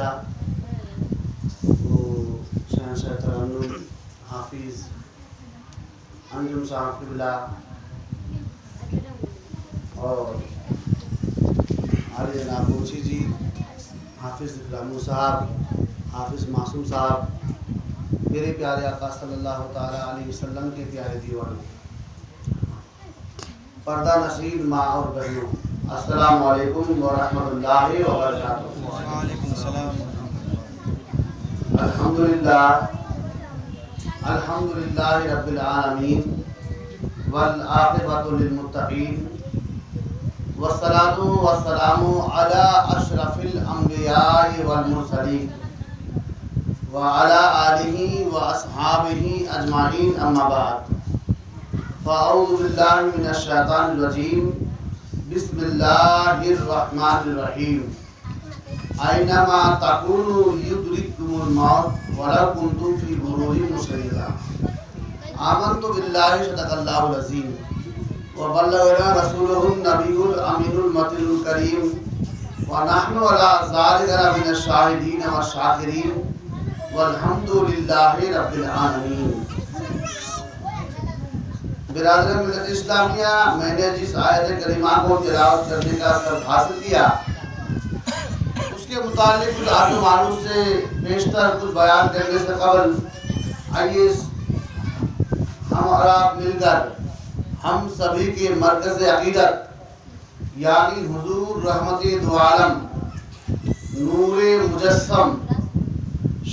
किबला, वो शहंशाह तरन्नुम हाफिज़ अंजुम साहब किबला और आली जनाब मुंशी जी, हाफिज़ इकराम साहब, हाफिज़ मासूम साहब, मेरे प्यारे आका सल्लल्लाहु ताला अलैहि वसल्लम के प्यारे दीवानों, पर्दा नशीन माँ और बहनों, अस्सलामु अलैकुम व रहमतुल्लाहि व बरकातुहू। वालेकुम सलाम। अल्हम्दुलिल्लाहि रब्बिल आलमीन वल आक़िबतु लिल मुत्तक़ीन वस्सलातु वस्सलामु अला अशरफिल अंबिया'i वल मुरसलीन व अला आलिहि व अस्हाबिहि अजमाइन, अम्मा बाद, फ़अऊज़ु बिल्लाहि मिनश शैतानिर रजीम, बिस्मिल्लाहिर रहमानिर रहीम। ऐनमा तकूनु युदरिकुमुल मौत वलौ कुंतुम फ़ी बुरूजिन मुशय्यदा। आमन्तु बिल्लाहि सदक़ल्लाहुल अज़ीम व बल्लगना रसूलुहुन नबियुल अमीनुल मतीनुल करीम व नहनु अला ज़ालिका मिनश शाहिदीन व शाकिरीन वल्हम्दुलिल्लाहि रब्बिल आलमीन। बिरादर मिल्लत इस्लामिया, मैंने जिस आयत करीमा को तिलावत करने का सब हासिल किया, उसके मुतालिक कुछ आगे मालूम से बेशतर कुछ बयान करने से कबल आइए हम और आप मिलकर हम सभी के मरकज़ अक़ीदत यानी हुजूर रहमते दो आलम, नूरे मुजस्सम,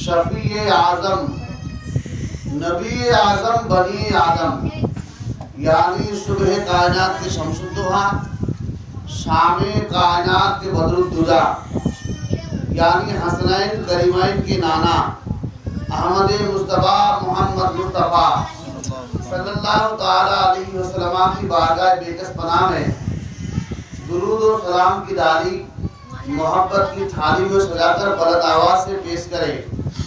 शफ़ी आज़म, नबी आज़म बनी आदम यानी सुबह कायनात के शम्सुद्दोहा, शाम कायनात के बदरुद्दुजा यानी हसनैन करीमैन के नाना अहमद मुस्तफ़ा मोहम्मद मुस्तफ़ा सल्लल्लाहु ताला अलैहि वसल्लम की बारगाह बेकस पनाह में दुरूद और सलाम की डाली मोहब्बत की थाली में सजाकर बुलंद आवाज़ से पेश करें।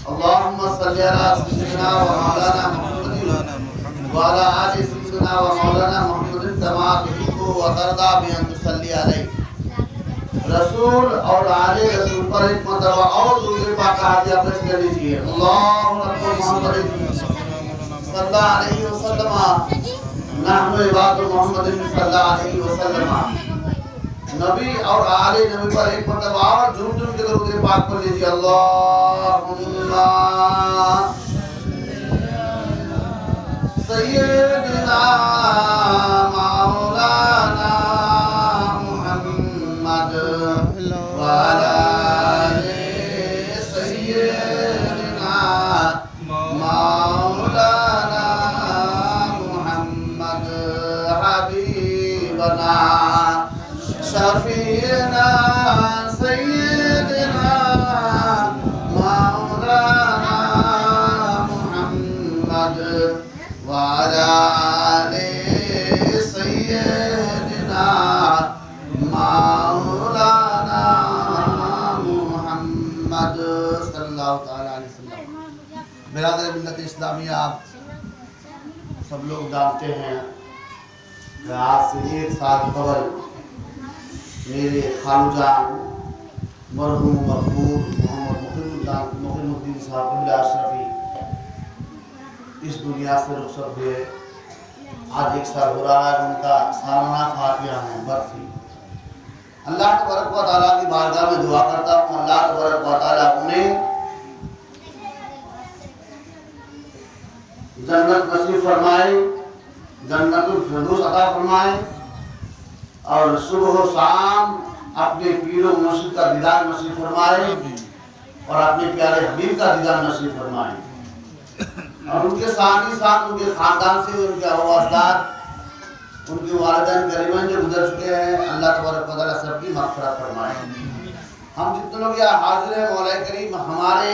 अल्लाहुम्मा सल्ली अला सय्यिदिना व मौलाना मुहम्मदिन व अला आलि सय्यिदिना व मौलाना मुहम्मदिन कमा तुहिब्बु व तर्दा बि अन तुसल्ली अलैहि। रसूल और आले रसूल पर एक मरतबा और दूसरे पाक का हादिया पेश कर लीजिए। अल्लाहु अकबर मुहम्मदिन सल्लल्लाहु अलैहि वसल्लम, नहनु इबादु मुहम्मदिन सल्लल्लाहु अलैहि वसल्लम। नबी और आले नबी पर एक मरतबा और झूम झूम के दरूद पाक पढ़ लीजिए। अल्लाहुम्मा सय्यिदना मौलाना मुहम्मद व अला आलि सय्यिदना मौलाना मुहम्मद हबीबना शफीना सय्यिदना मौलाना मुहम्मद व अला आलि सय्यिदना मौलाना मुहम्मद सल्लल्लाहु ताला अलैहि वसल्लम। बिरादर मिल्लत इस्लामिया, आप सब लोग जानते हैं कि आज से एक साल कबल मेरे खालूजान मरहूम मकबूल मोहम्मद मुक़ीमुद्दीन साहब क़िबला अशरफी इस दुनिया से रुखसत हुए। आज एक साल हो रहा है, उनका सालाना फातिहा है, बरसी। अल्लाह तबारक व तआला की बारगाह में दुआ करता हूँ, अल्लाह तबारक व तआला उन्हें जन्नत नसीब फरमाए, जन्नतुल फिरदौस अता फरमाए और सुबह शाम अपने पीरो मुर्शिद का दीदार नसीब फरमाए और अपने प्यारे हबीब का दीदार नसीब फरमाए और उनके साथ ही साथ उनके खानदान से उनके अवाजदार, उनकी वालिदैन करीमैन जो गुजर चुके हैं, अल्लाह तबारक व तआला सबकी मग़फ़िरत फरमाए। हम जितने लोग यहाँ हाजिर हैं, मौला करीम हमारे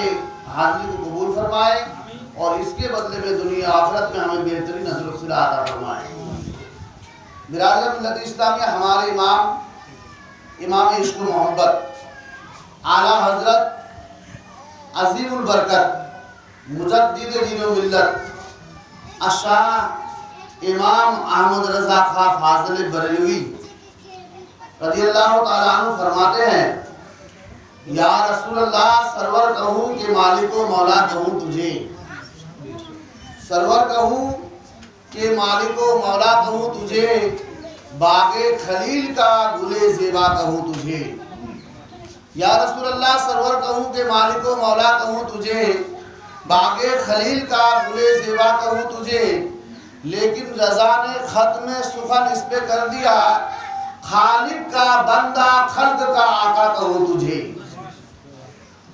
हाजिरी को कबूल फरमाए और इसके बदले में दुनिया आखिरत में हमें बेहतरीन अजर सिला अता फरमाए। बिरादर मिल्लत इस्लामिया, हमारे इमाम इश्क़ मोहब्बत आला हज़रत अज़ीमुल बरकत मुजद्दिद दीन व मिल्लत अशाह इमाम अहमद रज़ा खां फाज़िल बरेलवी रज़ियल्लाहु ताला अन्हु फरमाते हैं या रसूल अल्लाह, सरवर कहूँ कि मालिको मौला कहूँ तुझे, सरवर कहूँ कि मालिको मौला कहूँ तुझे, बागे खलील का गुले ज़ेबा कहूँ तुझे। या रसूल अल्लाह, सरवर कहूँ कि मालिको मौला कहूँ तुझे, बागे खलील का गुले ज़ेबा कहूँ तुझे। लेकिन रज़ा ने खत में सुखन इस पे कर दिया, खालिक का बंदा खल्क का आका कहूँ तुझे,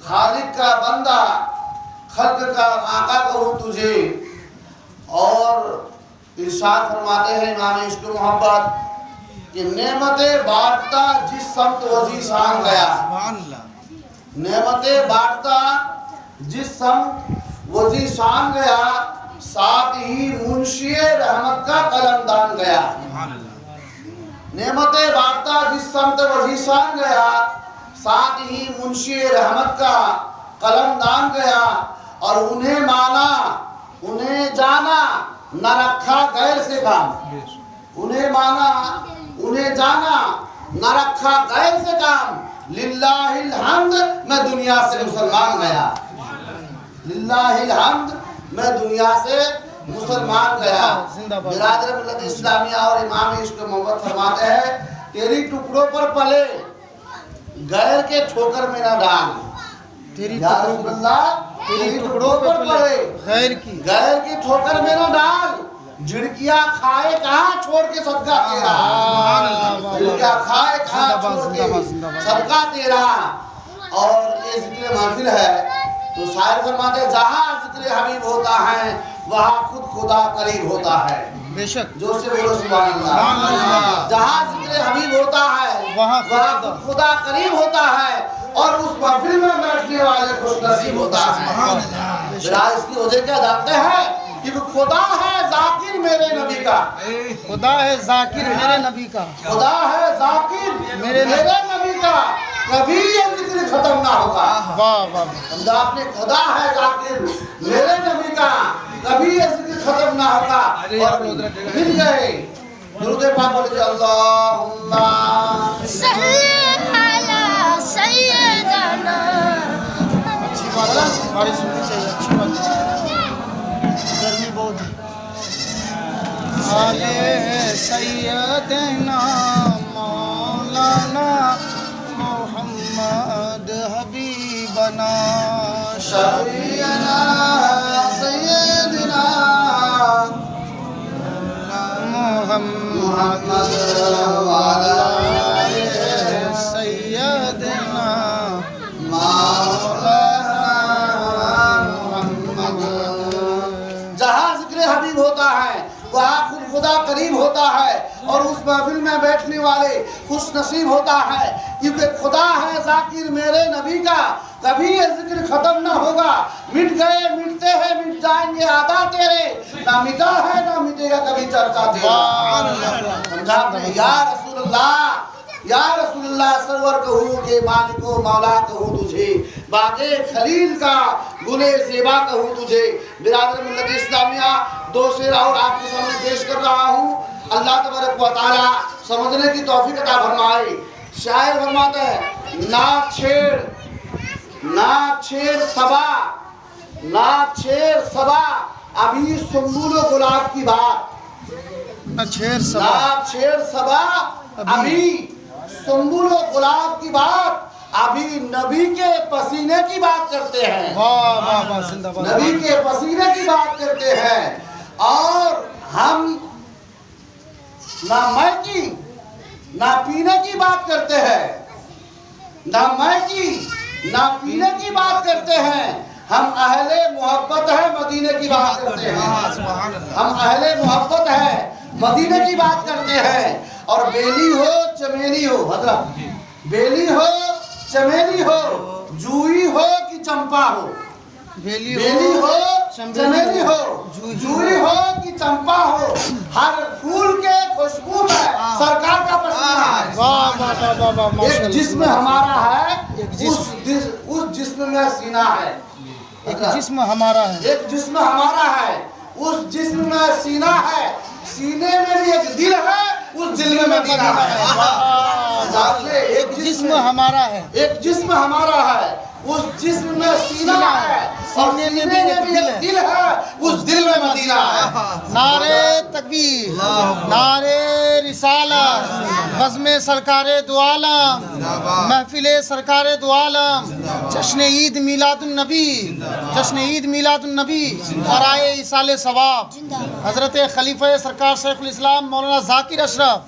खालिक का बंदा खल्क का आका कहूँ तुझे। और इरशाद फरमाते हैं इमाम इश्क मोहब्बत कि नेमतें बांटता जिस समत वजी शान गया, नेमतें बांटता जिस समत वजी शान गया, साथ ही मुंशी रहमत का कलमदान गया। नेमतें बांटता जिस समत वजी शान गया, साथ ही मुंशी रहमत का कलमदान गया। और उन्हें माना उन्हें जाना न रखा गैर से काम, उन्हें माना उन्हें जाना न रखा गैर से काम। लिल्लाहिल हम्द, मैं दुनिया से मुसलमान गया, लिल्लाहिल हम्द, मैं दुनिया से मुसलमान गया। बिरादर मिल्लत इस्लामिया और इमाम इश्क मोहब्बत फरमाते हैं, तेरी टुकड़ों पर पले गैर के ठोकर में ना डाल, तेरी टुकड़ों पर पले गैर की ठोकर में ना डाल। झिड़कियां खाए कहाँ छोड़ के सदका तेरा, झिड़कियां खाए कहाँ छोड़ के सदका तेरा। और ये जिक्र महफिल है तो शायर फरमाते, जहाँ जिक्र हबीब होता है वहाँ खुद खुदा करीब होता है। बेशक, जोर से बोलो सुभान अल्लाह। जहाँ जिक्र हबीब होता है वहाँ खुद खुदा करीब होता है, और उस महफिल में बैठने वाले खुश नसीब होता है। इसकी वजह क्या जानते हैं कि खुदा है जाकिर मेरे नबी का, खुदा है जाकिर मेरे नबी का, खुदा है जाकिर मेरे नबी का, कभी ये जिक्र खत्म ना होगा। वाह वाह, समझा आपने, खुदा है जाकिर मेरे नबी का, कभी ये जिक्र खत्म ना होगा। और मिल गए दुरूद पाक बोले अल्लाहुम्मा सल्ली अला सय्यदना। अच्छी बात है, बारिश होनी चाहिए, अच्छी बात है, गर्मी बहुत है। आले सैयदना मौलाना मोहम्मद हबीबना शफीअना सय्यदना मोहम्मद वाला सैयदना जहाँ जिक्र हबीब होता है वहाँ खुद खुदा करीब होता है, और उस महफिल में बैठने वाले खुश नसीब होता है, क्योंकि खुदा है जाकिर मेरे नबी का, कभी ये जिक्र खत्म ना होगा। मिट गए मिटते हैं मिट जाएंगे आदा तेरे, ना मिटा है ना मिटेगा कभी चर्चा तेरा। समझा आपने? या रसूलुल्लाह, या रसूलुल्लाह, सरवर कहूँ के मालिको मौला कहूँ तुझे, बागे खलील का गुले ज़ेबा कहूँ तुझे। बिरादर मिल्लत इस्लामिया, दो शेर और आपके सामने पेश कर रहा हूँ। अल्लाह तबारक व तआला समझने की तौफीक अता फरमाए। शायर फरमाता है, ना छेड़ सबा अभी सुंबुल गुलाब की बात, ना छेड़ सबा अभी सुंबुल गुलाब की बात, अभी नबी के पसीने की बात करते हैं। वाह वाह वाह, जिंदाबाद। नबी के पसीने की बात करते हैं, और हम ना मैं की ना पीने की बात करते हैं, ना मैं की ना पीने की बात करते हैं। हम अहले मोहब्बत है मदीने की बात करते हैं, हम अहले मोहब्बत है मदीने की बात करते हैं। और बेली हो चमेली हो, हजरत बेली हो चमेली हो, जूही हो कि चंपा हो, बेली हो चमेली हो, जूही हो कि चंपा हो, हर फूल के खुशबू में सरकार का पसीना है। वाह वाह वाह वाह, एक जिस्म हमारा है, उस जिस्म में सीना है, एक जिस्म हमारा है, एक जिस्म हमारा है, उस जिस्म में सीना है, सीने में भी एक दिल है, उस दिल में मदीना है। दाखिले एक जिस्म हमारा है, एक जिस्म हमारा है, उस जिस्म में सीना है और सीने में सीने में भी भी एक दिल है, उस दिल में मदीना है। नारे तकबीर, नारे रिसालत, बज़्म सरकारे दो आलम, महफिले सरकारे दो आलम, जश्न ईद मिलादुन नबी, जश्न ईद मिलादुन नबी और आए इसाले सवाब हज़रत खलीफा सरकार शेखुल इस्लाम मौलाना ज़ाकिर अशरफ।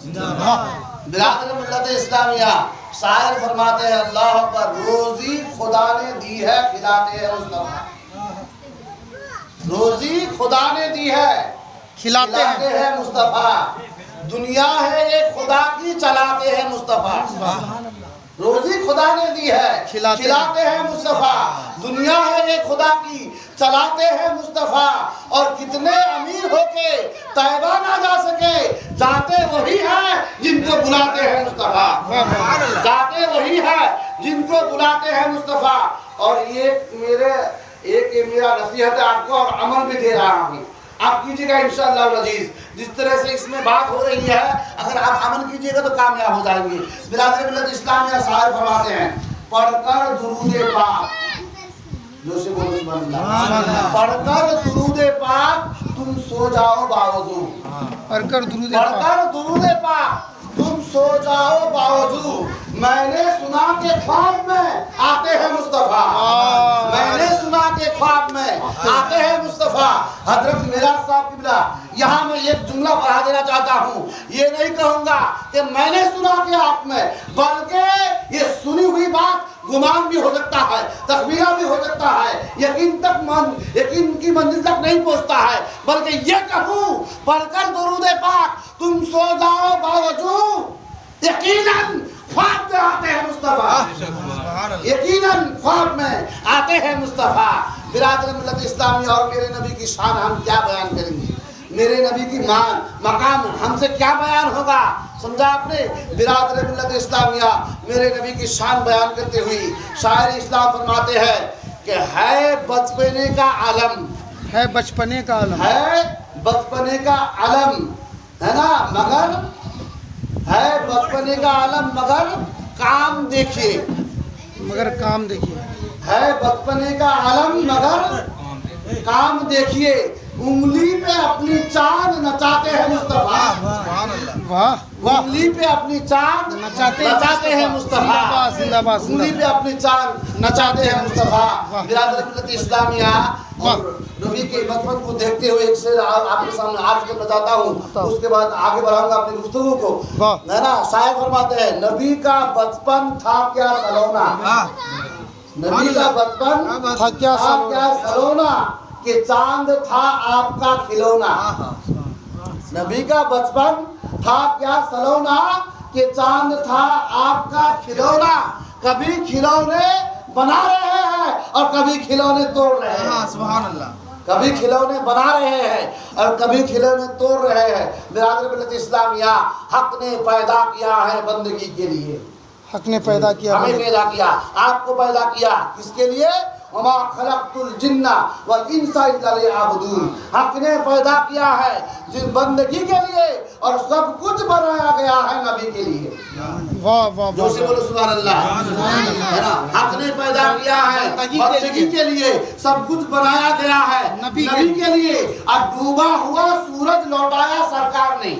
बिरादर मिल्लत इस्लामिया शायर फरमाते हैं अल्लाह पर रोजी खुदा ने दी है खिलाते हैं मुस्तफा, रोजी खुदा ने दी है खिलाते हैं मुस्तफा, दुनिया है ये खुदा की चलाते हैं मुस्तफा। रोजी खुदा ने दी है खिलाते हैं मुस्तफा, दुनिया है ये खुदा की चलाते हैं मुस्तफा। और कितने अमीर होके तैबा ना जा सके, जाते वही है जिनको बुलाते हैं मुस्तफा, जाते वही है जिनको बुलाते हैं मुस्तफा। और ये मेरा नसीहत है आपको और अमल भी दे रहा हूँ, आप कीजिएगा इंशाअल्लाह अजीज। जिस तरह से इसमें बात हो रही है, अगर आप अमल कीजिएगा तो कामयाब हो जाएंगे। बिरादर मिल्लत इस्लामिया शायर फरमाते हैं, पढ़कर दुरूद पाक, जो से बोलो सुभान अल्लाह, पढ़कर दुरूद पाक तुम सो जाओ बावजू, पढ़कर दुरूद पाक तुम सो जाओ बावजू। मैंने सुना के ख्वाब में आते हैं मुस्तफा, मैंने सुना के ख्वाब में आते हैं मुस्तफा। हजरत मिराज साहब किबला, यहाँ मैं एक जुमला पढ़ा देना चाहता हूँ। ये नहीं कहूँगा कि मैंने सुना के आप में, बल्कि ये सुनी हुई बात गुमान भी हो सकता है, तखमीरा भी हो सकता है, यकीन की मंजिल तक नहीं पहुँचता है। बल्कि ये कहूँ, पढ़कर दुरूद पाक तुम सो जाओ बावजूद, यकीनन ख्वाब में आते हैं मुस्तफा, यकीनन ख्वाब में आते हैं मुस्तफा। बिरादर मिल्लत इस्लामी और मेरे नबी की शान हम क्या बयान करेंगे, मेरे नबी की मान मकाम हमसे क्या बयान होगा, समझा आपने। बिरादर मिल्लत इस्लामिया मेरे नबी की शान बयान करते हुए शायर इस्लाम फरमाते हैं कि है बचपने का आलम, है बचपने का आलम, है बचपने का आलम, है ना, मगर है बचपने का आलम मगर काम देखिए, मगर काम देखिए, है बचपने का आलम मगर काम देखिए। उंगली पे अपनी चांद नचाते हैं मुस्तफा, वाह वाह, उंगली पे अपनी चांद नचाते हैं मुस्तफा, जिंदाबाद, उंगली पे अपनी चांद नचाते हैं मुस्तफा। बिरादर मिल्लत इस्लामिया और नबी के बचपन को देखते हुए एक शेर आपके सामने आज करना चाहता हूँ, उसके बाद आगे बढ़ाऊंगा अपनी गुफ्तगू को, है ना। शायर फरमाते हैं, नबी का बचपन था क्या सलोना, नबी का बचपन था क्या सलोना, कि चांद था आपका खिलौना। नबी का बचपन था क्या सलोना, कि चांद था आपका खिलौना। कभी खिलौने बना रहे हैं और कभी खिलौने तोड़ रहे हैं, सुभान अल्लाह, कभी खिलौने बना रहे हैं और कभी खिलौने तोड़ रहे हैं। बिरादर मिल्लत इस्लामिया, हक ने पैदा किया है बंदगी के लिए, हक ने पैदा किया, हमें पैदा किया, आपको पैदा किया, किसके लिए, वमा खलक़तुल जिन्ना वल इंसा इल्ला लियअबुदून। हक ने पैदा किया है जिन बंदगी के लिए और सब कुछ बनाया गया है नबी के लिए। वाह वाह, जो से बोलो सुभान अल्लाह, है ना। हक ने पैदा किया है बंदगी के लिए, सब कुछ बनाया गया है नबी के लिए। अब डूबा हुआ सूरज लौटाया सरकार ने,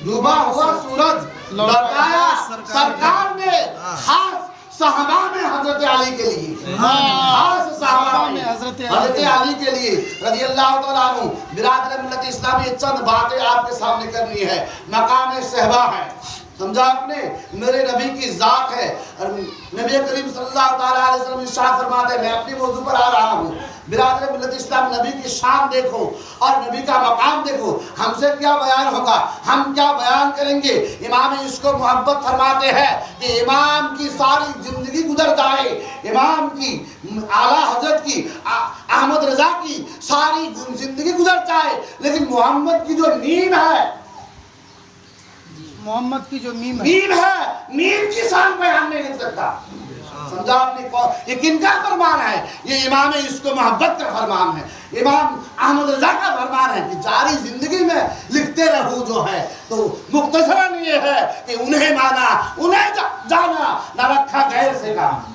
डूबा हुआ सूरज लौटाया सरकार ने, खास सहाबा में हजरत अली के लिए, खास सहाबा में हजरत अली के लिए रज़ी अल्लाह तआला अन्हु। बिरादर मिल्लत इस्लामी चंद बातें आपके सामने करनी है, मकाम सहबा है, समझा आपने, मेरे नबी की जात है। और नबी करीम सल्लल्लाहु अलैहि वसल्लम इरशाद फरमाते हैं, मैं अपनी मौजू पर आ रहा हूँ। बिरादर मिल्लत इस्लाम, नबी की शान देखो और नबी का मकाम देखो, हमसे क्या बयान होगा, हम क्या बयान करेंगे। इमाम इसको मोहब्बत फरमाते हैं कि इमाम की सारी जिंदगी गुजर जाए, इमाम की आला हजरत की अहमद रजा की सारी जिंदगी गुजर जाए, लेकिन मोहम्मद की जो नीम है, मोहम्मद की जो मीम है, मीम है, मीम की शान बयान नहीं लिख सकता, समझा आपने? ये किनका फरमान है? ये इमाम इसको मोहब्बत का फरमान है, इमाम अहमद रजा का फरमान है कि जारी जिंदगी में लिखते रहूं जो है। तो मुख्तसरन ये है कि उन्हें माना, उन्हें जाना, न रखा गैर से काम।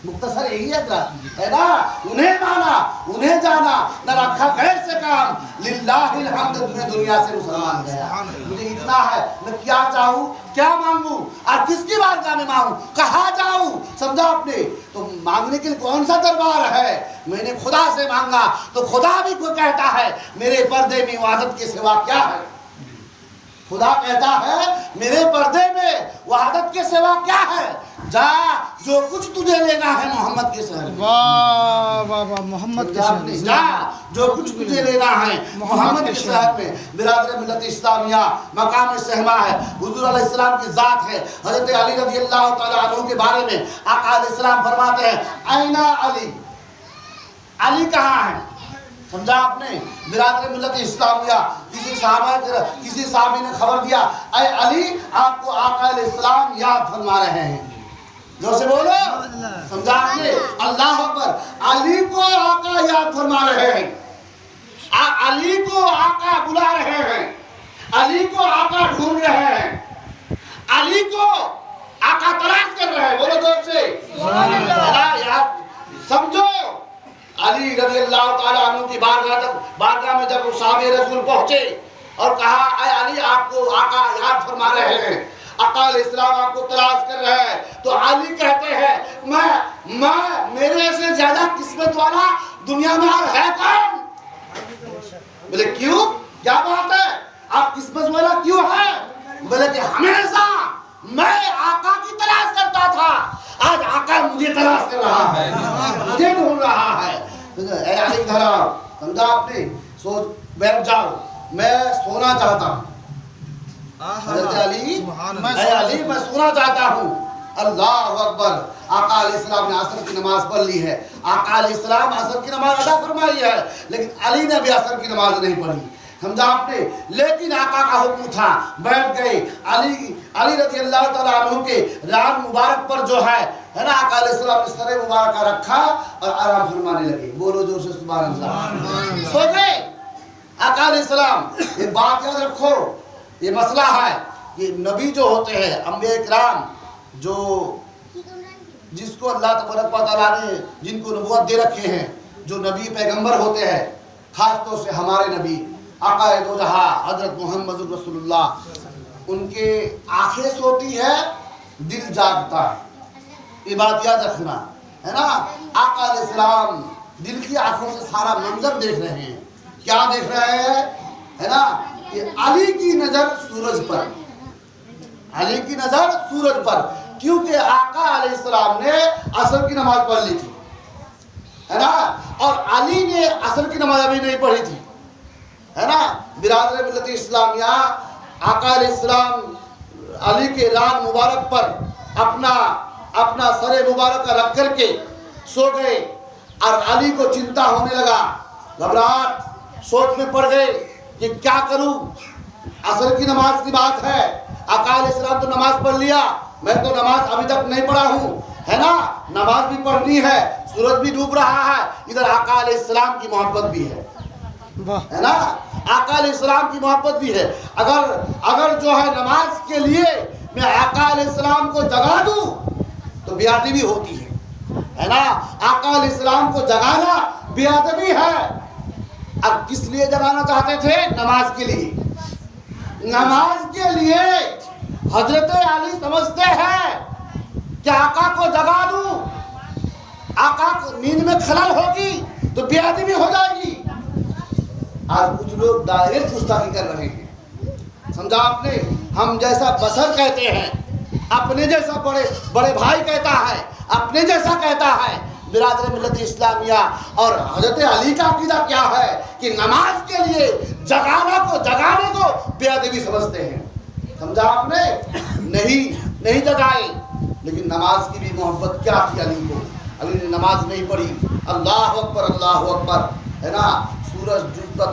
मुख्तसर यही है ना, उन्हें माना, उन्हें जाना, न रखा गैर से काम। लिल्लाहिल हम्द, मैं दुनिया से मुसलमान गया। मुझे इतना है, मैं क्या चाहूँ, क्या मांगू और किसकी बारगाह में मांगू, कहाँ जाऊँ? समझा आपने? तो मांगने के लिए कौन सा दरबार है? मैंने खुदा से मांगा तो खुदा भी को कहता है मेरे पर्दे में वहादत के सिवा क्या है। खुदा कहता है मेरे पर्दे में वहादत के सिवा क्या है। जा, जो कुछ तुझे लेना है मोहम्मद के शहर में। वाह वाह वाह, मोहम्मद के शहर में जा, जो कुछ तुझे लेना है मोहम्मद के शहर में। बिरादर मिल्लत इस्लामिया मकाम सहमा है, हुजूर अलैहिस्सलाम की जात है। हजरत अली रज़ी अल्लाह तआला अन्हु के बारे में आका अलैहिस्सलाम फरमाते हैं ऐना अली, अली कहाँ है? समझा आपने? बिरादर मिल्लत इस्लामिया किसी साहबी ने खबर दिया, ऐ अली आपको आका अलैहिस्सलाम याद फरमा रहे हैं। जोर से बोलो, समझा आपने? अल्लाह अकबर। अली को आका याद फरमा रहे हैं, अली को आका बुला रहे हैं, अली को आका ढूंढ रहे हैं, अली को आका तलाश कर रहे हैं। बोलो जोर से, याद समझो। अली रज़ी अल्लाह ताला अन्हु की बारगाह में जब साहबे रसूल पहुंचे और कहा ऐ अली आपको आका याद फरमा रहे हैं, आका अलैहिस्सलाम आपको तलाश कर रहे हैं। तो अली कहते हैं मैं मेरे से ज्यादा किस्मत वाला दुनिया में और है कौन? बोले क्यों, क्या बात है, आप किस्मत वाला क्यों है? बोले कि हमेशा मैं आका की तलाश करता था, आज आका मुझे तलाश कर रहा है, मुझे ढूंढ रहा है। ऐ अली घर आओ। समझा आपने? सोच बैठ जाओ, मैं सोना चाहता हूँ। अली, मैं सोना चाहता हूँ। अल्लाह अकबर। आका अलैहिस्सलाम ने असर की नमाज पढ़ ली है, आका अलैहिस्सलाम असर की नमाज अदा फरमाई है, लेकिन अली ने भी असर की नमाज नहीं पढ़ी। समझा आपने? लेकिन आका का हुक्म था, बैठ गए। अली रज़ी अल्लाह तआला अन्हु के रान मुबारक पर जो है ना, आका अलैहिस्सलाम ने सरे मुबारक रखा और आराम फरमाने लगे। बोलो जोर से सुभान अल्लाह। सो गए आका अलैहिस्सलाम। एक बात याद रखो, ये मसला है कि नबी जो होते हैं, अंबिया इकराम, जो जिसको अल्लाह तबारक व तआला ने जिनको नबूवत दे रखे हैं, जो नबी पैगंबर होते हैं, खास तौर से हमारे नबी आका दो जहां हजरत मोहम्मद रसूलुल्लाह, उनके आंखें सोती है, दिल जागता है। ये बात याद रखना है ना। आका अलैहिस्सलाम दिल की आंखों से सारा मंजर देख रहे हैं। क्या देख रहे हैं? है ना, कि अली की नजर सूरज पर, अली की नजर सूरज पर, क्योंकि आका अलैहिस्सलाम ने असर की नमाज पढ़ ली थी, है ना, और अली ने असर की नमाज अभी नहीं पढ़ी थी, है ना। बिरादर मिल्लत इस्लामिया आका अलैहिस्सलाम अली के रान मुबारक पर अपना सरे मुबारक रख करके सो गए और अली को चिंता होने लगा, घबराहट, सोच में पड़ गए कि क्या करूं, असर की नमाज की बात है, आका अलैहिस्सलाम तो नमाज पढ़ लिया, मैं तो नमाज अभी तक नहीं पढ़ा हूं, है ना, नमाज भी पढ़नी है, सूरज भी डूब रहा है, इधर आका अलैहिस्सलाम की मोहब्बत भी है, है ना, आका अलैहिस्सलाम की मोहब्बत भी है। अगर जो है नमाज के लिए मैं आका अलैहिस्सलाम को जगा दूं तो बेअदबी होती है ना। आका अलैहिस्सलाम को जगाना बेअदबी है। अब किस लिए जगाना चाहते थे? नमाज के लिए। नमाज के लिए हजरत अली समझते हैं कि आका को जगा दूं, आका को नींद में खलल होगी तो बेअदबी हो जाएगी। आज कुछ लोग डायरेक्ट गुस्ताखी कर रहे हैं, समझा आपने। हम जैसा बशर कहते हैं, अपने जैसा बड़े भाई कहता है, अपने जैसा कहता है। बिरादर मिल्लत इस्लामिया और हजरत अली का अकीदा क्या है कि नमाज के लिए जगाने को बेअदबी समझते हैं, समझा आपने। नहीं जगाए, लेकिन नमाज की भी मोहब्बत क्या थी अली को। अली ने नमाज नहीं पढ़ी। अल्लाह अकबर, है ना। सूरज डूबता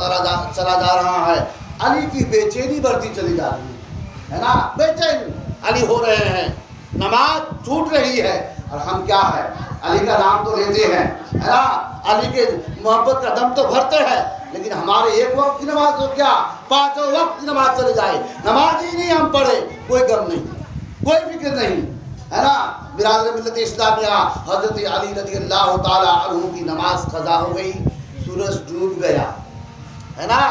चला जा रहा है, अली की बेचैनी बढ़ती चली जा रही है ना, बेचैन अली हो रहे हैं, नमाज छूट रही है। और हम क्या है, अली का नाम तो लेते हैं, है ना, अली के मोहब्बत का दम तो भरते हैं, लेकिन हमारे एक वक्त की नमाज तो क्या, पांचों वक्त की नमाज चले जाए, नमाज ही नहीं हम पढ़े, कोई गम नहीं, कोई फिक्र नहीं, है ना। बिरादर मिल्लत इस्लामिया, हजरत अली रज़ियल्लाहु ताला अन्हु की नमाज कज़ा हो गई, सूरज डूब गया, है ना।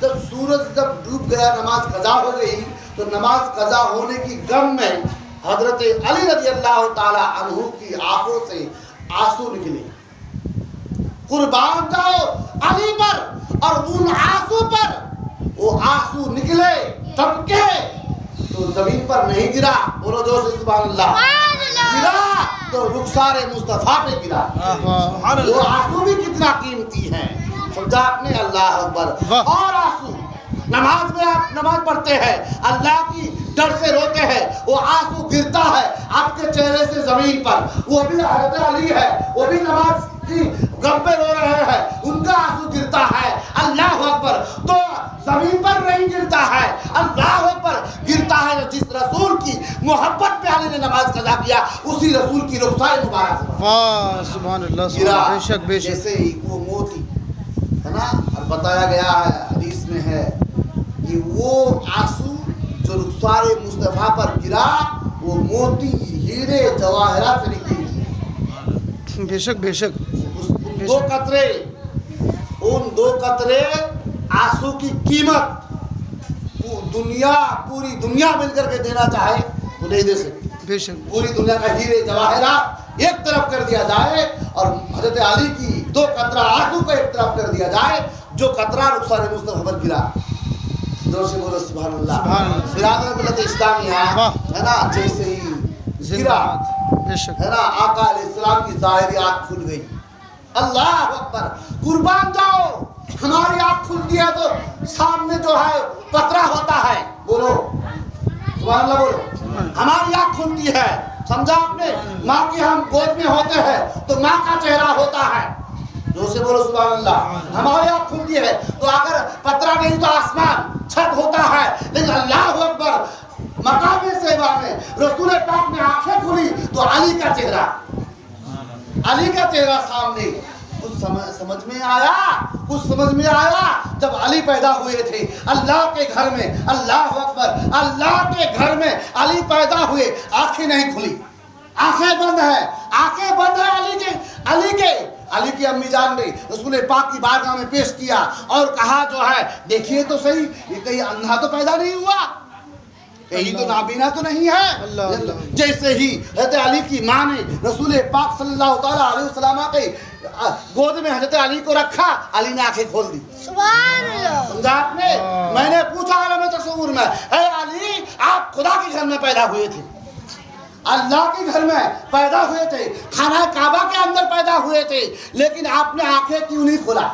जब सूरज जब डूब गया, नमाज कज़ा हो गई, तो नमाज कज़ा होने की गम में हजरत अली रज़ियल्लाहु ताला अन्हु की आंखों से आंसू निकले। कुर्बान जाओ अली पर, और उन आंसू पर वो आंसू निकले, टपके, तो जमीन पर नहीं गिरा, बोलो जोर से सुभान अल्लाह, गिरा तो रुखसारे मुस्तफा पे गिरा। वो आंसू भी कितना कीमती है, समझा आपने, अल्लाह अकबर। और आंसू, नमाज में आप नमाज पढ़ते हैं, अल्लाह की डर से रोते हैं, वो आंसू गिरता है आपके चेहरे से जमीन पर, वो भी हज़रत अली है, वो भी नमाज की गम पे रो रहे हैं, उनका आंसू गिरता है, अल्लाह अकबर। तो जमीन पर नहीं गिरता है, अल्लाह अकबर गिरता है। जिस रसूल की मोहब्बत पे अली ने नमाज कज़ा किया, उसी रसूल की रुखसार मुबारक से वाह सुभान अल्लाह, बेशक बेशक, जैसे ही वो मोती, है ना, और बताया गया है, हदीस में है कि वो आंसू जो रुखसार मुस्तफा पर गिरा, वो मोती, हीरे, जवाहरात से निकली। बेशक बेशक, दो कतरे, उन दो कतरे आंसू की कीमत दुनिया, पूरी दुनिया मिलकर के देना चाहे तो नहीं दे सकती। बेशक, पूरी दुनिया का हीरे जवाहरात एक तरफ कर दिया जाए, और हजरत अली की दो कतरा आंसू को एक तरफ कर दिया जाए, जो कतरा रुखसार मुस्तफा पर गिरा, जोर से बोलो सुभान अल्लाह। बिरादर मिल्लत इस्लामिया, है ना, जैसे ही गिरा, बेशक, है ना, आका अलैहिस्सलाम की ज़ाहिरी आँख खुल गई, अल्लाह अकबर। कुर्बान जाओ, हमारी आँख खुलती है तो सामने जो है पतरा होता है, बोलो सुभान अल्लाह, बोलो, हमारी आँख खुलती है, समझा आपने। माँ की हम गोद में होते हैं तो माँ का चेहरा होता है, जो से बोलो सुभान अल्लाह। हमारी आँख खुलती है तो अगर पतरा नहीं तो आसमान, छत होता है, लेकिन अल्लाह अकबर, मकाम सेवा में रसूल पाक ने आंखें खुली तो अली का चेहरा, अली का चेहरा सामने। कुछ समझ में आया, कुछ समझ में आया जब अली पैदा हुए थे अल्लाह के घर में, अल्लाह अकबर, अल्लाह के घर में अली पैदा हुए, आंखें नहीं खुली, आंखें बंद है, आंखें बंद है अली की अम्मी जान ने रसूल पाक की बारगाह में पेश किया और कहा जो है, देखिए तो सही, ये कहीं अंधा तो पैदा नहीं हुआ, कहीं तो नाबीना तो नहीं है। जैसे ही हज़रत अली की माँ ने रसूल पाक सल्लल्लाहु ताला अलैहि वसल्लम के गोद में हज़रत अली को रखा, अली ने आंखें खोल दी, सुभान अल्लाह। समझा आपने। मैंने पूछा आलम तसव्वुर में, ऐ अली, आप खुदा के घर में पैदा हुए थे, अल्लाह के घर में पैदा हुए थे, खाना काबा के अंदर पैदा हुए थे, लेकिन आपने आंखें क्यों नहीं खोला,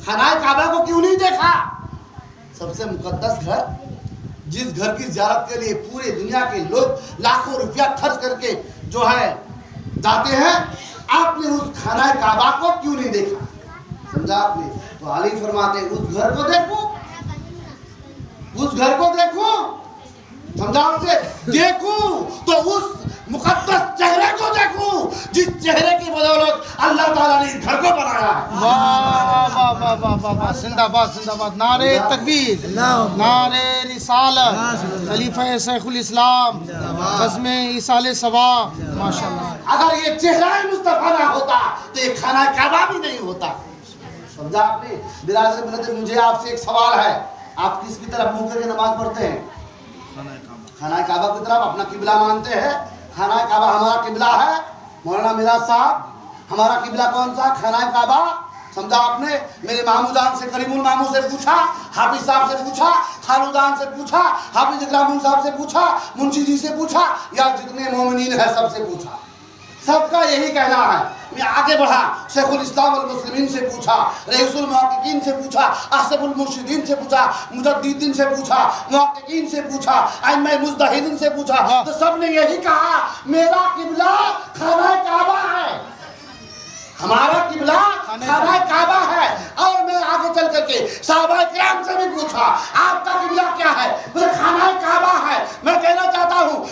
खाना काबा को क्यों नहीं देखा? सबसे मुकद्दस घर, जिस घर की ज़ियारत के लिए पूरे दुनिया के लोग लाखों रुपया खर्च करके जो है जाते हैं, आपने उस खाना काबा को क्यों नहीं देखा, समझा आपने। तो अली फरमाते, उस घर को देखो, उस घर को देखो, समझा आपने, देखूं तो उस मुकद्दस चेहरे को देखूं जिस चेहरे की बदौलत अल्लाह ताला ने इस घर को बनाया है। वाह वाह वाह वाह वाह वाह, जिंदाबाद जिंदाबाद, नारे तकबीर, नारे रिसालत, खलीफा शेखुल इस्लाम, बज़्म इसाले सवाब, माशाअल्लाह। अगर ये चेहरा मुस्तफा ना होता तो ये खाना काबा भी नहीं होता, समझा आपने। बिरादर मिल्लत, मुझे आपसे एक सवाल है, आप किसकी तरफ मुंह करके नमाज पढ़ते हैं? खाना काबा की तरफ अपना किबला मानते हैं। खाना काबा हमारा किबला है, मौलाना मिराज साहब, हमारा किबला कौन सा? खाना काबा, समझा आपने। मेरे मामूजान से, करीमुल मामू से पूछा, हाफिज साहब से पूछा, खालूजान से पूछा, हाफिज इकरामुल साहब से पूछा, मुंशी जी से पूछा, या जितने मोमिनीन है सबसे पूछा, सबका यही कहना है। मैं आगे बढ़ा, शेखुल इस्लाम वल मुस्लिमीन से पूछा, रईसुल मुहक्किकीन से पूछा, असफुल मुर्शिदीन से पूछा, मुजद्दिदीन से पूछा, मुहक्किकीन से पूछा, अइम्मा मुज्तहिदीन से पूछा, तो सब ने यही कहा, मेरा किबला खाना काबा है, हमारा किबला खाना काबा है। और मैं आगे चल करके साहबा किराम से भी पूछा, आपका किबला क्या है? बोले खाना काबा है। मैं कहना चाहता हूँ,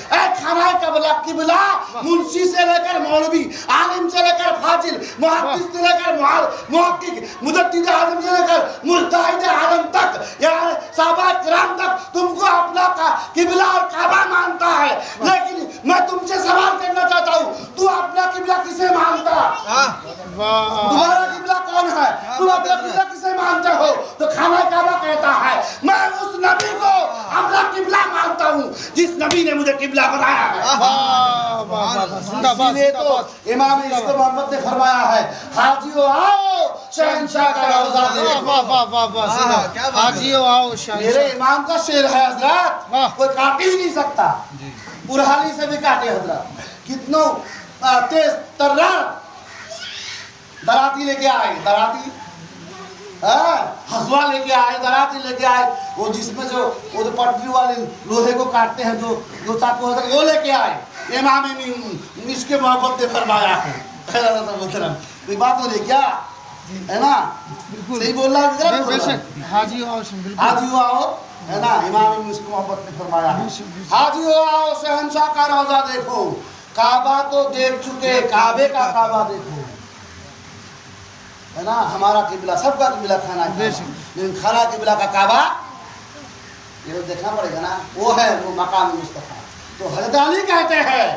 खाना कबला किबला मुंशी से लेकर मौलवी, आलिम से लेकर फाजिल, मुहद्दिस से लेकर मुहक्किक, मुजद्दिद आजम से लेकर मुजतहिद आलम तक, या साहबा किराम तक तुमको अपना किबला और काबा मानता है। लेकिन मैं तुमसे सवाल करना चाहता हूँ, तू अपना किबला किसे मानता? तुम्हारा किबला कौन है? तुम अपना किबला किसे मानते हो? तो खाना काबा कहता है मैं उस नबी को अपना किबला मानता हूँ जिस नबी ने मुझे किबला बनाया है। इसीलिए तो इमाम इश्क मोहम्मद ने फरमाया है, हाजियो आओ शहंशाह का रोज़ा देखो। हाजियो आओ मेरे इमाम का शेर है हजरत, कोई काट ही नहीं सकता, पुरहाली से भी काटे हजरत। कितनों तेज तर्रार दराती लेके आए, दराती हसुआ लेके आए, दराती लेके आए, वो जिसमें जो वो तो पटरी वाले लोहे को काटते हैं, जो चाकू होता है वो लेके आए। इमाम इसके मोहब्बत ने फरमाया है, कोई बात हो रही क्या है ना? सही बोल रहा है बेशक। हाजी आओ, हाजी आओ है ना, इमाम इसके मोहब्बत ने फरमाया है, हाजी आओ शहंशाह का रोज़ा देखो। काबा तो देख चुके, काबे का काबा देखो, है ना। हमारा किबला, सबका किबला खाना, लेकिन खाना किबला का काबा ये तो देखना पड़ेगा ना, वो है वो मकाम मुस्तफ़ा। तो हज़रत अली कहते हैं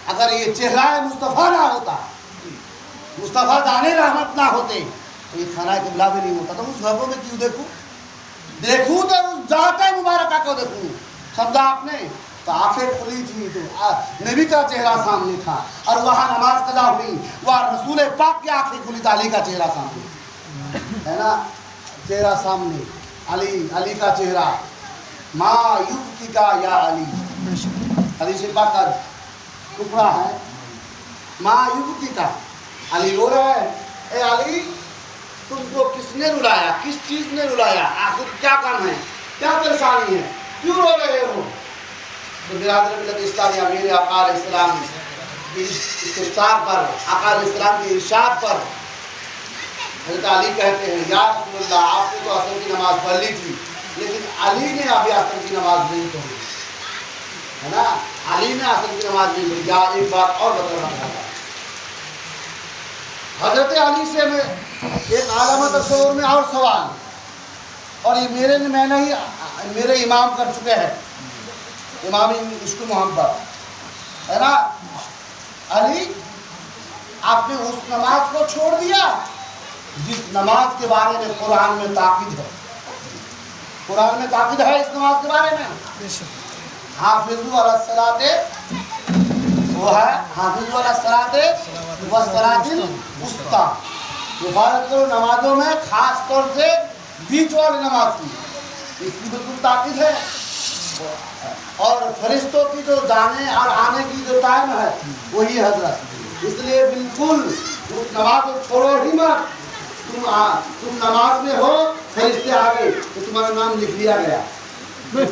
अगर ये चेहरा मुस्तफ़ा ना होता, मुस्तफ़ा जाने रहमत ना होते, तो ये खाना किबला भी नहीं होता। तो उस घरों में क्यों देखूं? देखूं तो उस जाते मुबारक को देखूं, समझा आपने? तो आंखें खुली थी तो नबी का चेहरा सामने था, और वहाँ नमाज कज़ा हुई, वहाँ रसूल पाक की आंखें खुली तो अली का चेहरा सामने, है ना, चेहरा सामने, अली, अली का चेहरा, माँ युक्ति का या अली, अली से पाक का टुकड़ा है, माँ युक्ति का, अली रो रहा है, ए अली तुमको किसने रुलाया, किस चीज़ ने रुलाया, आखिर क्या काम है, क्या परेशानी है, क्यों रो रहे हो? तो बिरादर इस्लामिया मेरे आका अलैहिस्सलाम की इस्तिग़फ़ार पर, आका अलैहिस्सलाम के इरशाद पर हज़रत अली कहते हैं, या रसूलल्लाह आपने तो असर की नमाज़ पढ़ ली थी, लेकिन अली ने अभी असर की नमाज़ नहीं पढ़ी, है ना, अली ने असर की नमाज़ नहीं पढ़ी। या एक बात और बताना चाहता हूँ, हज़रत अली से मैं एक आलम तस्वुर में और सवाल, और ये मैंने ही मेरे इमाम कर चुके हैं, इमाम इश्क मोहब्बत, है ना। अली आपने उस नमाज को छोड़ दिया जिस नमाज के बारे में कुरान में ताकीद है, कुरान में ताकीद है इस नमाज के बारे में, हाफिज़ू अला सलाते, वो है हाफिज़ू अला सलाते व सलातिल वुस्ता, हिफाजत करो नमाजों में, खास तौर से बीच वाली नमाज की, इसकी बिल्कुल ताकीद है। और फरिश्तों की जो जाने और आने की जो टाइम है वही हजरत, इसलिए बिल्कुल उस नमाज को छोड़ो ही मत। तुम नमाज में हो, फरिश्ते आ गए तो तुम्हारा नाम लिख लिया गया,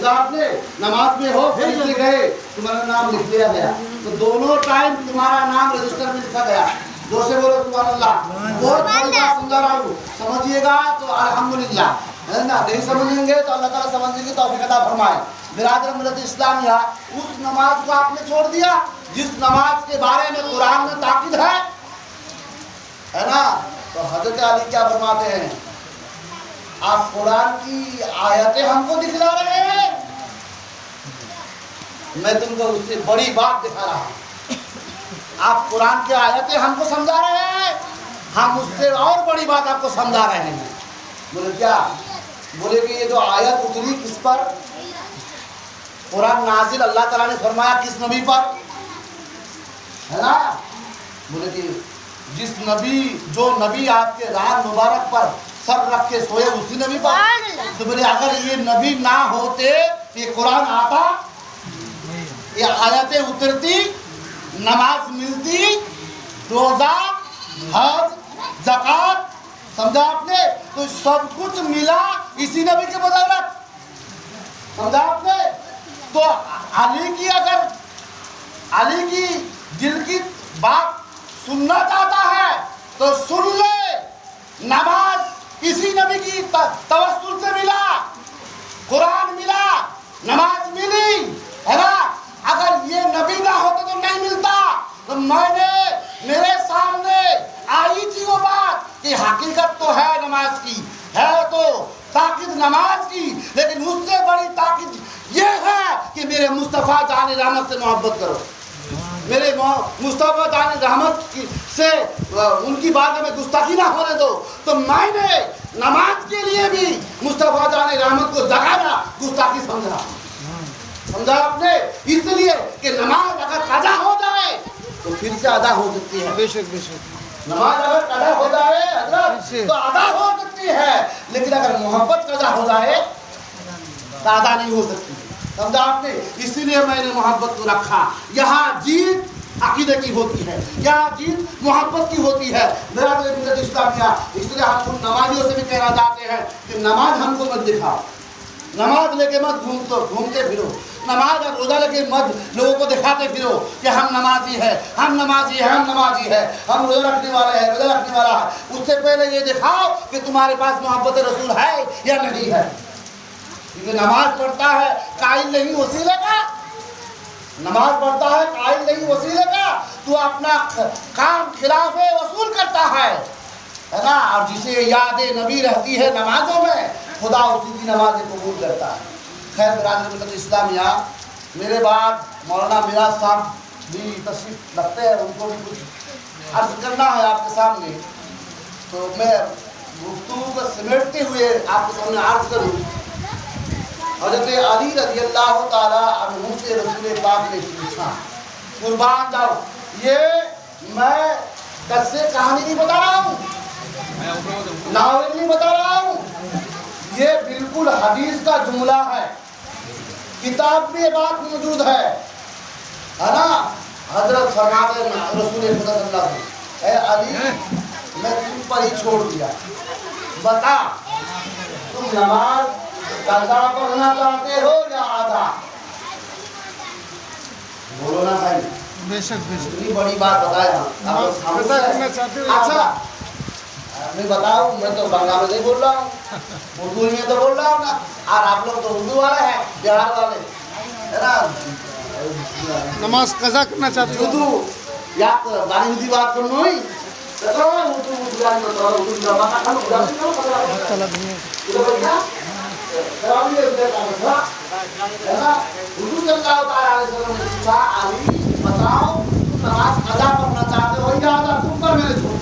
आपने नमाज में हो, फरिश्ते गए तुम्हारा नाम लिख लिया गया, तो दोनों टाइम तुम्हारा नाम रजिस्टर में लिखा गया। जोर से बोलो सुभान अल्लाह। बहुत बड़ी बात समझा रहा हूँ, समझिएगा तो अल्हम्दुलिल्लाह, है ना, नहीं समझेंगे तो अल्लाह ताला समझने की तौफीक अता फरमाए। बिरादर मिल्लत इस्लामिया, उस नमाज को आपने छोड़ दिया जिस नमाज के बारे में कुरान में ताकीद है ना। तो हजरत अली क्या फरमाते हैं, आप कुरान की आयतें हमको दिखला रहे हैं, मैं तुमको उससे बड़ी बात दिखा रहा हूँ। आप कुरान की आयतें हमको समझा रहे हैं, हम उससे और बड़ी बात आपको समझा रहे हैं। बोले क्या? बोले कि ये जो आयत उतरी किस पर, कुरान नाजिल अल्लाह ताला ने फरमाया किस नबी पर, है ना। बोले कि जिस नबी, जो नबी आपके रान मुबारक पर सर रख के सोए उसी नबी पर। तो बोले अगर ये नबी ना होते ये कुरान आता, ये आयतें उतरती, नमाज मिलती, रोजा, हज, ज़कात, समझा आपने, तो सब कुछ मिला इसी नबी के बदौलत, समझा आपने। तो अली की दिल की बात सुनना चाहता है तो सुन ले, नमाज इसी नबी की तवस्सुल से मिला, कुरान मिला, नमाज मिली, है ना। अगर ये नबी ना होता तो नहीं मिलता। तो मैंने मेरे सामने आई थी वो बात कि हकीकत तो है नमाज की, है तो ताकीद नमाज की, लेकिन उससे बड़ी ताकीद ये है कि मेरे मुस्तफ़ा जान रहमत से मोहब्बत करो, मेरे मुस्तफ़ा जान रहमत से उनकी बात में गुस्ताखी ना होने दो। तो मैंने नमाज के लिए भी मुस्तफ़ा जान रहमत को जगाना गुस्ताखी समझा आपने, इसलिए कि नमाज अगर कज़ा हो जाए तो फिर से अदा हो सकती है। बेशक बेशक, नमाज अगर कज़ा हो जाए हज़रत तो अदा हो सकती है, लेकिन अगर मोहब्बत कज़ा हो जाए तो अदा नहीं हो सकती। समझा आपने, इसीलिए मैंने मोहब्बत को रखा। यहाँ जीत अकीदे की होती है, यहाँ जीत मोहब्बत की होती है। मेरा तो मिल्लत इस्लामिया, इसलिए हम उन नमाजियों से भी कहना चाहते हैं कि नमाज हमको मत दिखाओ, नमाज लेके मत घूमते फिरो, नमाज और रोजा लेके मत लोगों को दिखाते फिरो कि हम नमाजी है, हम नमाजी है, हम नमाजी है, हम रोजा रखने वाले हैं, रोजा रखने वाला है। उससे पहले ये दिखाओ कि तुम्हारे पास मोहब्बत रसूल है या नहीं है। क्योंकि नमाज पढ़ता है कायल नहीं वसीले का, नमाज पढ़ता है कायल नहीं वसीले का, तो अपना काम खिलाफे वसूल करता है ना। और जिसे याद नबी रहती है नमाजों में, खुदा उसी की नमाज कबूल करता है। खैर बिरादर इस्लामिया, मेरे बाद मौलाना मिराज साहब भी तशरीफ रखते हैं, उनको भी कुछ अर्ज करना है आपके सामने। तो मैं गुफ्तगू को समेटते हुए आपके सामने अर्ज करूँ। हज़रत अली रज़ी अल्लाह ताला अन्हु से रसूल पाक ने पूछा, कुर्बान जाओ, ये मैं किससे कहानी नहीं बता रहा हूँ, नावल नहीं बता रहा हूँ, ये बिल्कुल हदीस का जुमला है, किताब में बात मौजूद है ना। हजरत फरमाते रसूल खुदा ऐ अली, मैं तुम पर ही छोड़ दिया, बता तुम नमाज कज़ा पढ़ना चाहते हो या आधा? बोलो ना भाई। बेशक बेशक, इतनी बड़ी बात बताया अच्छा मैं बताऊं, मैं तो बंगाल में नहीं बोल रहा हूँ, उर्दू में तो बोल रहा हूँ ना। और आप लोग तो उर्दू वाले हैं, बिहार वाले है ना। नमाज कज़ा करना चाहते हो? उर्दू या बारी उर्दू बात करना ही तो उर्दू जान तो उर्दू जमा का काम उर्दू करो चला दुनिया इधर बैठा सलामी उधर का है ना। उर्दू सल्लल्लाहु अलैहि वसल्लम ने पूछा, अली बताओ तुम नमाज कज़ा पढ़ना चाहते हो या आधा? तुम पर मैंने छोड़,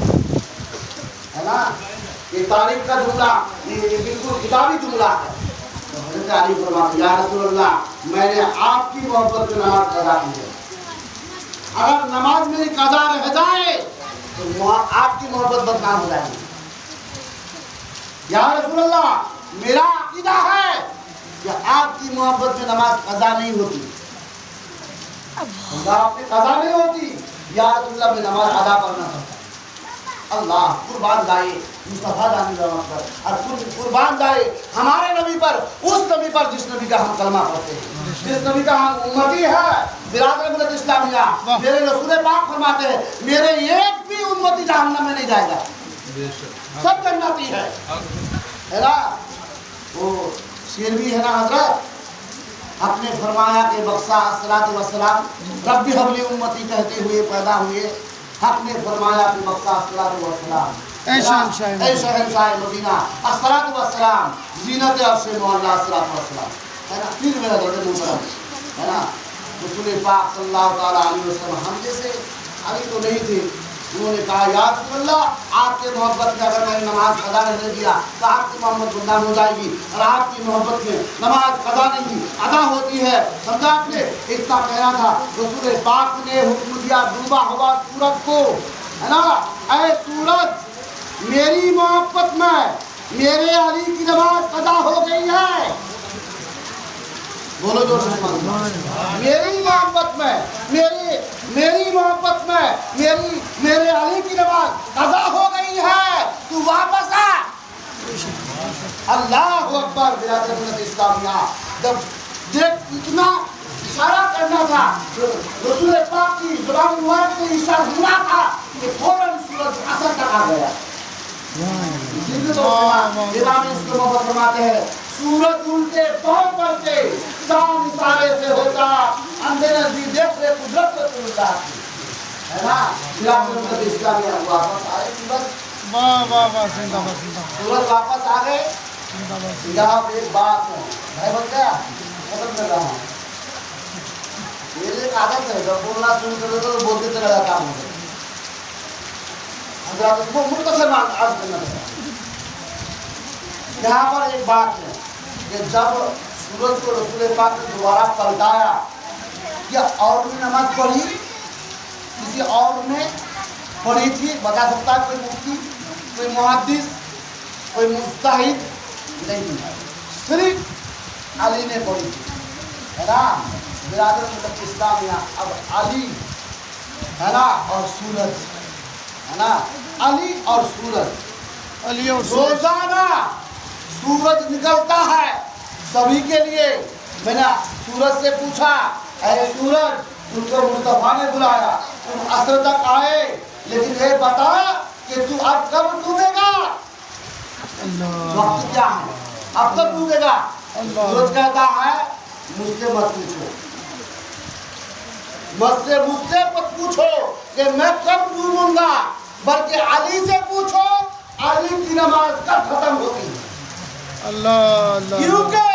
है ना। ये तारीफ का जुमला, ये बिल्कुल किताबी जुमला है। तो हज़रत अली फरमाते, या रसूल अल्लाह, मैंने आपकी मोहब्बत में नमाज कज़ा की है, अगर नमाज मेरी कज़ा रह जाए तो आपकी मोहब्बत बदनाम हो जाएगी। या रसूल अल्लाह, मेरा अकीदा है कि आपकी मोहब्बत में नमाज कज़ा नहीं होती, आपकी कज़ा नहीं होती, या रसूल अल्लाह, में नमाज अदा करना पड़ता। अल्लाह कुर्बान जाए मुस्तफ़ा जानी रहमत पर, और कुर्बान जाए हमारे नबी पर, उस नबी पर जिस नबी का हम कलमा पढ़ते हैं, जिस नबी का हम उम्मती है। बिरादर मिल्लत इस्लामिया, मेरे रसूल पाक फरमाते हैं, मेरे एक भी उम्मती जहन्नम में नहीं जाएगा, सब जन्नती है ना। वो शेर भी है ना हज़रत, आपने फरमाया कि बख्शा अस्सलातु वस्सलाम रब्बी हबली उम्मती कहते हुए पैदा हुए, हक ने फरमाया कि बख्शा अस्सलातु वस्सलाम ऐ शहंशाह मदीना अस्सलातु वस्सलाम ज़ीनत अर्श मौला अस्सलातु वस्सलाम, है ना। फिर मेरा दर्द मुकरम, है ना। रसूल पाक सल्लल्लाहु अलैहि वसल्लम हम जैसे अली तो नहीं थे, उन्होंने कहा, या रसूल अल्लाह, आपके मोहब्बत में अगर मैंने नमाज कज़ा नहीं दिया तो आपकी मोहब्बत बदनाम हो जाएगी, और आपकी मोहब्बत में नमाज कज़ा नहीं अदा होती है। समझा आपने, इतना कहना था। रसूल पाक ने हुक्म दिया डूबा हुआ सूरज को, है ना, ऐ सूरज, मेरी मोहब्बत में मेरे अली की नमाज कज़ा हो गई है। बोलो जोर से, मेरी मोहब्बत में मेरी मोहब्बत में मेरे अली की नमाज कज़ा हो गई है, तू वापस आ। अल्लाहु अकबर। बिरादर मिल्लत इस्लामिया, जब देख इतना इशारा करना था, रसूल पाक की ज़ुबान मुबारक से इशारा हुआ था कि फौरन सूरज असर तक आ गया। इसको फरमाते हैं, सूरज उल्टे पांव करके चांद इशारे से होता अंधे नजदीक देख रहे कुदरत को तुल्ला है ना। मिलाद इस्लामिया वापस आए सूरज, वाह वाह वाह, जिंदाबाद जिंदाबाद सूरज वापस आ गए। जिंदाबाद। यहाँ पे एक बात है, भाई बन गया खत्म कर रहा हूँ। ये एक आदत है, जब बोलना शुरू कर दो तो बोलते चला जाता हूँ। वो मुख्तसर अर्ज करना पड़ता। यहाँ पर एक बात है कि जब सूरज को रसूल पाक ने दोबारा पलटाया, क्या और भी नमाज पढ़ी, किसी और ने पढ़ी थी? बता सकता है कोई मुफ्ती, कोई मुहद्दिस, कोई मुज्तहिद? नहीं, सिर्फ अली ने पढ़ी थी, है ना। बिरादर मतलब इस्लामिया, अब अली है ना और सूरज, है ना, अली और सूरज, अली और सूरज। रोजाना सूरज निकलता है सभी के लिए। मैंने सूरज से पूछा, अरे सूरज, तुमको मुस्तफा ने बुलाया, तुम असर तक आए, लेकिन ये बता कि तू अब कब डूबेगा? वक्त क्या है, अब कब डूबेगा? सूरज कहता है मुझसे मत पूछो, मुझसे मत पूछो कि मैं कब डूबूंगा, बल्कि अली से पूछो अली की नमाज कब खत्म होगी। अल्लाह अल्लाह। क्योंकि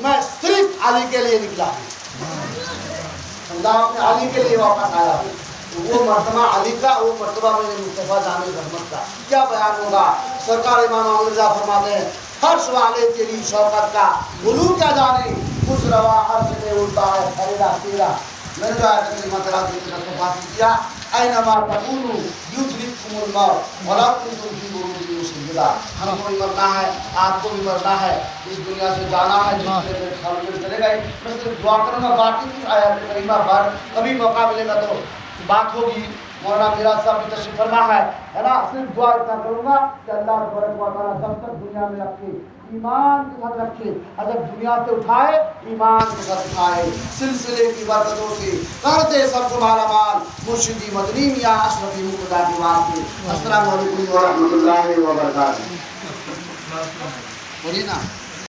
मैं सिर्फ अली के लिए निकला हूँ, अपने अली के लिए वापस आया हूँ। वो मर्तबा अली का, वो मर्तबा मेरे मुस्तफा जाने रहमत का क्या बयान होगा। सरकार इमाम अहमद रज़ा फरमाते हैं, फर्श वाले तेरी शौकत का गुरु क्या जाने, खुश रवा अर्श में उड़ता है खरीदा तेरा। मैंने जो आया करीमा तला किया, ऐनमा तकूनु युद्रिकुमुल मौत वला कुंतुम फी बुरूजिन मुशय्यदा। हमको भी मरना है, आपको भी मरना है, इस दुनिया से जाना है, जिसके लिए खाली चले गए। मैं सिर्फ दुआ करूँगा, बाकी कुछ आयत करीमा पर कभी मौका मिलेगा तो बात होगी। मौलाना मेरा साहब भी तशरीफ फरमा है ना। सिर्फ दुआ इतना करूँगा कि अल्लाह तबारक व तआला सब तक दुनिया में रखे, ईमान के साथ रखे, अगर दुनिया से उठाए ईमान के साथ उठाए, सिलसिले की बरकतों से कर दे सबको मालामाल। मुर्शिदी मदनी मियां अशरफी मुक़द्दा की बात की। अस्सलामु अलैकुम व रहमतुल्लाहि व बरकातहू। बोलिए ना।